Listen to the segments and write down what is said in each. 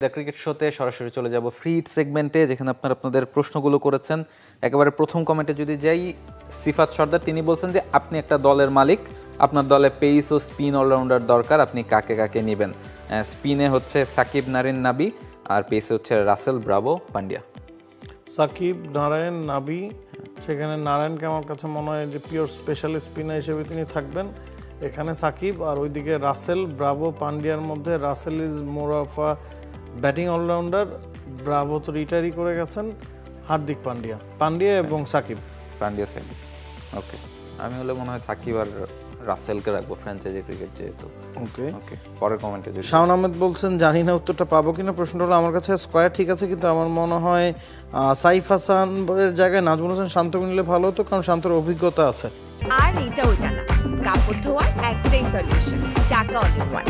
The cricket শোতে সরাসরি চলে যাব ফ্রি হিট সেগমেন্টে, যেখানে আপনারা আপনাদের প্রশ্নগুলো করেছেন। একেবারে প্রথম কমেন্টে যদি যাই, সিফাত সর্দার তিনি বলছেন যে আপনি একটা দলের মালিক, আপনার দলে পেস ও স্পিন অলরাউন্ডার দরকার, আপনি কাকে কাকে নেবেন? স্পিনে হচ্ছে সাকিব নারিন নাবি, আর পেসে হচ্ছে রাসেল ব্রাভো পান্ডিয়া। সাকিব নারায়ণ নাবি, সেখানে নারায়ণকে আমার কাছে মনে হয় যে পিওর স্পেশালিস্ট স্পিনার হিসেবে তিনি থাকবেন। এখানে সাকিব, আর ওইদিকে রাসেল ব্রাভো পান্ডিয়ার মধ্যে Russell is more of a batting all-rounder, Bravo তো রিটায়ারই করে গেছেন। হার্দিক পান্ডিয়া এবং সাকিব। পান্ডিয়া সাকিব, ওকে। আমি হলে মনে হয় সাকিব আর রাসেলকে রাখবো ফ্র্যাঞ্চাইজি ক্রিকেট যেহেতু। ওকে ওকে, পরের কমেন্টে যদি শাওন আহমেদ বলছেন জানি না উত্তরটা পাবো কিনা। প্রশ্নটা হলো আমার কাছে স্কোয়ার ঠিক আছে, কিন্তু আমার মনে হয় সাইফ হাসানের জায়গায় নাজমুল হোসেন শান্তকে নিলে ভালো হতো, কারণ শান্তর অভিজ্ঞতা আছে। আর এটা ওইটা না, কাপড় ধোয়ার একটাই সলিউশন, চাকা অল-ইন-ওয়ান।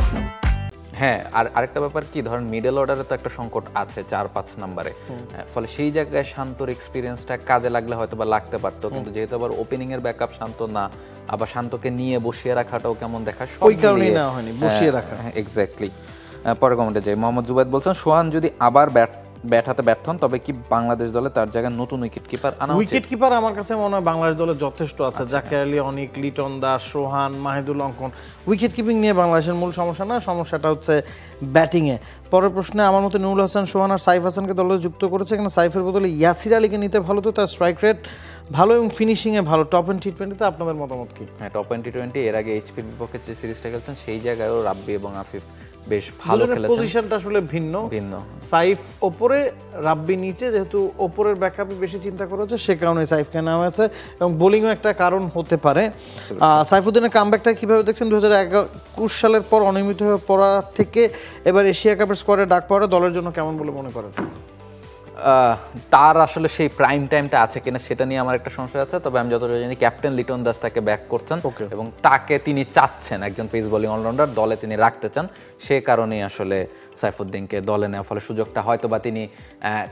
হ্যাঁ, আর আরেকটা ব্যাপার কি, ধরেন মিডল অর্ডারে তো একটা সংকট আছে 4-5 নম্বরে, ফলে সেই জায়গায় শান্তর এক্সপিরিয়েন্সটা কাজে লাগলে হয়তো বা লাগতে পারতো, কিন্তু যেহেতু আবার ওপেনিং এর ব্যাকআপ শান্ত না, আবার শান্তকে নিয়ে বসিয়ে রাখাটাও কেমন দেখা, ওই কারণেই না হয়নি বসিয়ে রাখা। এক্স্যাক্টলি। পরে কমেন্টে যাই, মোহাম্মদ জুবাইদ বলছেন সোহান যদি আবার ব্যাট হাতে ব্যর্থ হন, তবে কি বাংলাদেশ দলে তার জায়গায় নতুন উইকেট কিপার আনা উচিত? উইকেট কিপার আমার কাছে মনে হয় বাংলাদেশ দলে যথেষ্ট আছে। জাকের আলী, অনিক, লিটন দাস, সোহান, মাহিদুল অঙ্কন। উইকেট কিপিং নিয়ে বাংলাদেশের মূল সমস্যা না, সমস্যাটা হচ্ছে ব্যাটিংয়ে। পরের প্রশ্নে আমার মতে নুরুল হাসান, সোহান আর সাইফ হাসানকে দলে যুক্ত করেছে। এখানে সাইফের বদলে ইয়াসির আলীকে নিতে ভালো, তো তার স্ট্রাইক রেট ভালো এবং ফিনিশিংয়ে ভালো। টপ এন্ড টি-20তে আপনাদের মতামত কি? হ্যাঁ, টপ এন্ড টি-20 এর আগে এইচপির বিপক্ষে যে সিরিজটা খেলছেন সেই জায়গায়ও রাব্বি এবং আফিফ বেশ ভালো খেলেছেন। পজিশনটা আসলে ভিন্ন। সাইফ ওপরে, রাব্বি নিচে, যেহেতু ওপরের ব্যাকআপে বেশি চিন্তা করেছে সে কারণে সাইফকে নেওয়া হয়েছে, এবং বোলিংও একটা কারণ হতে পারে। সাইফুদ্দিনের কামব্যাকটা কিভাবে দেখছেন? 2021 সালের পর অনিয়মিত হয়ে পড়া থেকে এবার এশিয়া কাপের স্কোয়াডে ডাক পাওয়াটা দলের জন্য কেমন বলে মনে করেন? তার আসলে সেই প্রাইম টাইমটা আছে কিনা সেটা নিয়ে আমার একটা সংশয় আছে, তবে আমি যতটা জানি ক্যাপ্টেন লিটন দাস তাকে ব্যাক করছেন এবং তাকে তিনি চাচ্ছেন একজন পেস বোলিং অলরাউন্ডার দলে তিনি রাখতে চান, সে কারণেই আসলে সাইফুদ্দিনকে দলে নেওয়া। ফলে সুযোগটা হয়তো বা তিনি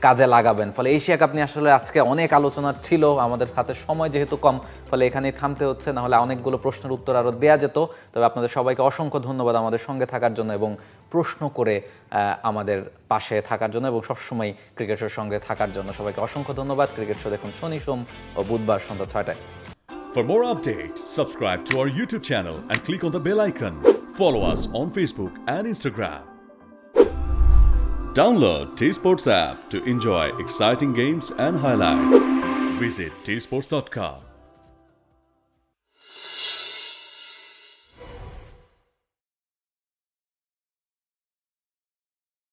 কাজে লাগাবেন। ফলে এশিয়া কাপ নিয়ে আসলে আজকে অনেক আলোচনা ছিল, আমাদের হাতে সময় যেহেতু কম, ফলে এখানেই থামতে হচ্ছে, না হলে অনেকগুলো প্রশ্নের উত্তর আরও দেওয়া যেত। তবে আপনাদের সবাইকে অসংখ্য ধন্যবাদ আমাদের সঙ্গে থাকার জন্য এবং প্রশ্ন করে আমাদের পাশে থাকার জন্য এবং সবসময় ক্রিকেটের সঙ্গে থাকার জন্য। সবাইকে অসংখ্য ধন্যবাদ। ক্রিকেট শো দেখুন শনি, সোম ও বুধবার সন্ধ্যা 6টায়। For more updates, subscribe to our YouTube channel and click on the bell icon. Follow us on Facebook and Instagram. Download T-Sports app to enjoy exciting games and highlights. Visit tsports.com.